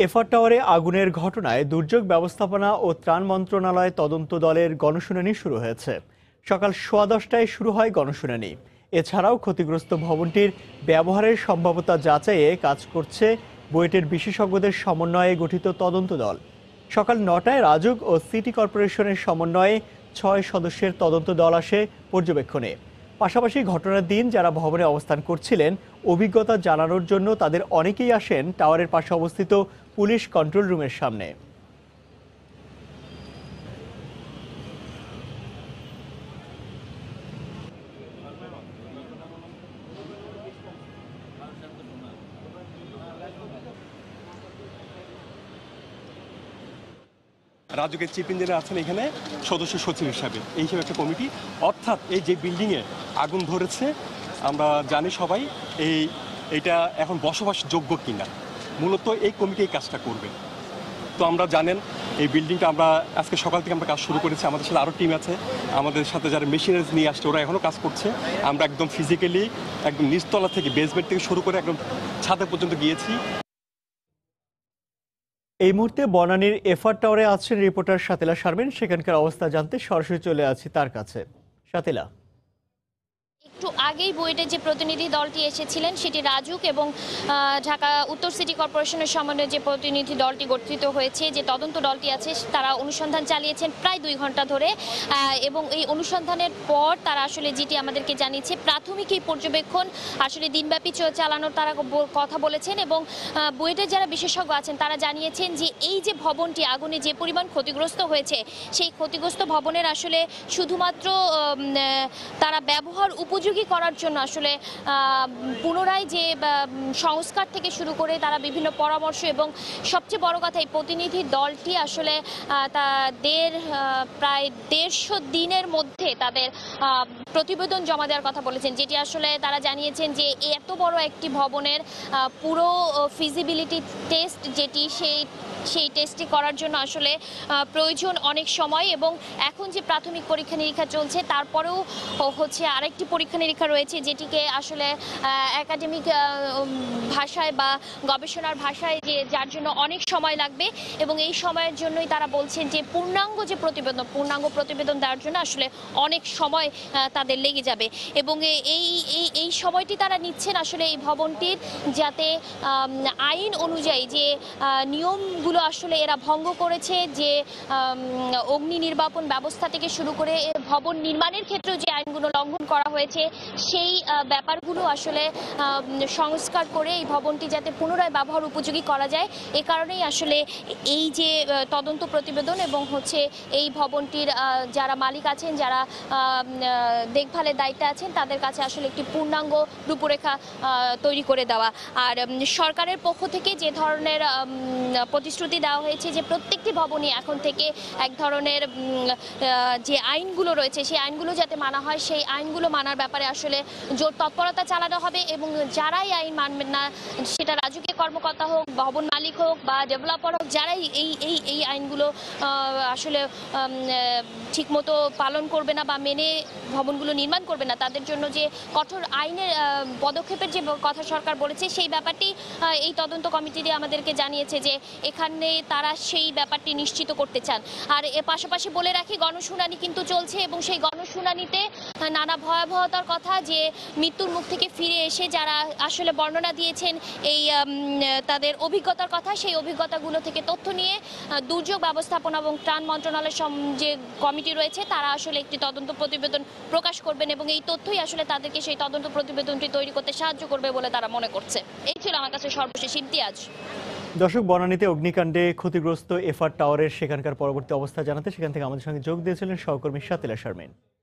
FR টাওয়ারে আগুনের ঘটনায় দুর্যোগ ব্যবস্থাপনা ও ত্রাণ মন্ত্রণালয় তদন্ত দলের গণশুনানি শুরু হয়েছে। সকাল 10:15টায় শুরু হয় গণশুনানি। এছাড়াও ক্ষতিগ্রস্ত ভবনটির ব্যবহারের সম্ভাব্যতা যাচাইয়ে কাজ করছে বুয়েটের বিশেষজ্ঞদের সমন্বয়ে গঠিত তদন্ত দল। সকাল 9টায় রাজুক ও সিটি কর্পোরেশনের সমন্বয়ে 6 সদস্যের তদন্ত দল আসে পর্যবেক্ষণে। পাশাপাশি ঘটনার দিন যারা ভবনে অবস্থান করছিলেন অভিজ্ঞতা জানানোর জন্য তাদের অনেকেই আসেন টাওয়ারের পাশে অবস্থিত পুলিশ কন্ট্রোল রুমের সামনে। রাজুকের চিফ ইঞ্জিনিয়ার আছেন এখানে সদস্য সচিব হিসাবে, এই হিসেবে একটা কমিটি। অর্থাৎ এই যে বিল্ডিংয়ে আগুন ধরেছে আমরা জানি সবাই, এইটা এখন বসবাসযোগ্য কিনা, মূলত এই কমিটি এই কাজটা করবে। তো আমরা জানেন এই বিল্ডিংটা আমরা আজকে সকাল থেকে আমরা কাজ শুরু করেছি। আমাদের সাথে আরও টিম আছে, আমাদের সাথে যারা মেশিনারিজ নিয়ে আসছে ওরা এখনও কাজ করছে। আমরা একদম ফিজিক্যালি একদম নিচতলা থেকে বেসমেন্ট থেকে শুরু করে একদম ছাদে পর্যন্ত গিয়েছি। এই মুহূর্তে বনানীর এফআর টাওয়ারে আছেন রিপোর্টার শাতিলা শারমিন। সেখানকার অবস্থা জানতে সরাসরি চলে আছি তার কাছে। শাতিলা, একটু আগেই বুয়েটের যে প্রতিনিধি দলটি এসেছিলেন সেটি রাজুক এবং ঢাকা উত্তর সিটি কর্পোরেশনের সমন্বয়ে যে প্রতিনিধি দলটি গঠিত হয়েছে, যে তদন্ত দলটি আছে, তারা অনুসন্ধান চালিয়েছেন প্রায় 2 ঘন্টা ধরে। এবং এই অনুসন্ধানের পর তারা আসলে যেটি আমাদেরকে জানিয়েছে, প্রাথমিক এই পর্যবেক্ষণ আসলে দিনব্যাপী চালানোর তারা কথা বলেছেন। এবং বুয়েটের যারা বিশেষজ্ঞ আছেন তারা জানিয়েছেন যে এই যে ভবনটি আগুনে যে পরিমাণ ক্ষতিগ্রস্ত হয়েছে, সেই ক্ষতিগ্রস্ত ভবনের আসলে শুধুমাত্র তারা ব্যবহার উপযোগী করার জন্য আসলে পুনরায় যে সংস্কার থেকে শুরু করে তারা বিভিন্ন পরামর্শ, এবং সবচেয়ে বড় কথা এই প্রতিনিধি দলটি আসলে প্রায় 150 দিনের মধ্যে তাদের প্রতিবেদন জমা দেওয়ার কথা বলেছেন, যেটি আসলে তারা জানিয়েছেন যে এত বড় একটি ভবনের পুরো ফিজিবিলিটি টেস্ট যেটি সেই টেস্টটি করার জন্য আসলে প্রয়োজন অনেক সময়। এবং এখন যে প্রাথমিক পরীক্ষা নিরীক্ষা চলছে তারপরেও হচ্ছে আরেকটি পরীক্ষা নিরীক্ষা রয়েছে, যেটিকে আসলে একাডেমিক ভাষায় বা গবেষণার ভাষায় যার জন্য অনেক সময় লাগবে। এবং এই সময়ের জন্যই তারা বলছেন যে পূর্ণাঙ্গ প্রতিবেদন দেওয়ার জন্য আসলে অনেক সময় তাদের লেগে যাবে। এবং এই সময়টি তারা নিচ্ছেন আসলে এই ভবনটির যাতে আইন অনুযায়ী যে নিয়মগুলো আসলে এরা ভঙ্গ করেছে, যে অগ্নি নির্বাপন ব্যবস্থা থেকে শুরু করে ভবন নির্মাণের ক্ষেত্রেও যে আইনগুলো লঙ্ঘন করা হয়েছে, সেই ব্যাপারগুলো আসলে সংস্কার করে এই ভবনটি যাতে পুনরায় ব্যবহার উপযোগী করা যায়, এ কারণেই আসলে এই যে তদন্ত প্রতিবেদন এবং হচ্ছে এই ভবনটির যারা মালিক আছেন, যারা দেখভালের দায়িত্বে আছেন, তাদের কাছে আসলে একটি পূর্ণাঙ্গ রূপরেখা তৈরি করে দেওয়া। আর সরকারের পক্ষ থেকে যে ধরনের প্রতিশ্রুতি দেওয়া হয়েছে যে প্রত্যেকটি ভবনই এখন থেকে এক ধরনের যে আইনগুলো রয়েছে সেই আইনগুলো যাতে মানা হয়, সেই আইনগুলো মানার ব্যাপারে আসলে জোর তৎপরতা চালানো হবে। এবং যারাই আইন মানবেন না, সেটা রাজুকের কর্মকর্তা হোক, ভবন মালিক হোক বা ডেভেলপার হোক, যারাই এই আইনগুলো আসলে ঠিকমতো পালন করবে না বা মেনে ভবনগুলো নির্মাণ করবে না, তাদের জন্য যে কঠোর আইনের পদক্ষেপের যে কথা সরকার বলেছে, সেই ব্যাপারটি এই তদন্ত কমিটি আমাদেরকে জানিয়েছে যে এখানে তারা সেই ব্যাপারটি নিশ্চিত করতে চান। আর এর পাশাপাশি বলে রাখি, গণশুনানি কিন্তু চলছে এবং সেই গণশুনানিতে নানা ভয়াবহতার কথা, যে মৃত্যুর মুখ থেকে ফিরে এসে যারা আসলে বর্ণনা দিয়েছেন এই তাদের অভিজ্ঞতার কথা, সেই অভিজ্ঞতাগুলো থেকে তথ্য নিয়ে দুর্যোগ ব্যবস্থাপনা এবং ত্রাণ মন্ত্রণালয়ের যে কমিটি রয়েছে তারা আসলে একটি তদন্ত প্রতিবেদন প্রকাশ করবেন। এবং এই তথ্যই আসলে তাদেরকে সেই তদন্ত প্রতিবেদনটি তৈরি করতে সাহায্য করবে বলে তারা মনে করছে। এই ছিল আমার কাছে সর্বশেষ ইমতিয়াজ। দর্শক, বনানীতে অগ্নিকাণ্ডে ক্ষতিগ্রস্ত এফআর টাওয়ারের সেখানকার পরবর্তী অবস্থা জানাতে সেখান থেকে আমাদের সঙ্গে যোগ দিয়েছিলেন সহকর্মী শাতিলা শারমিন।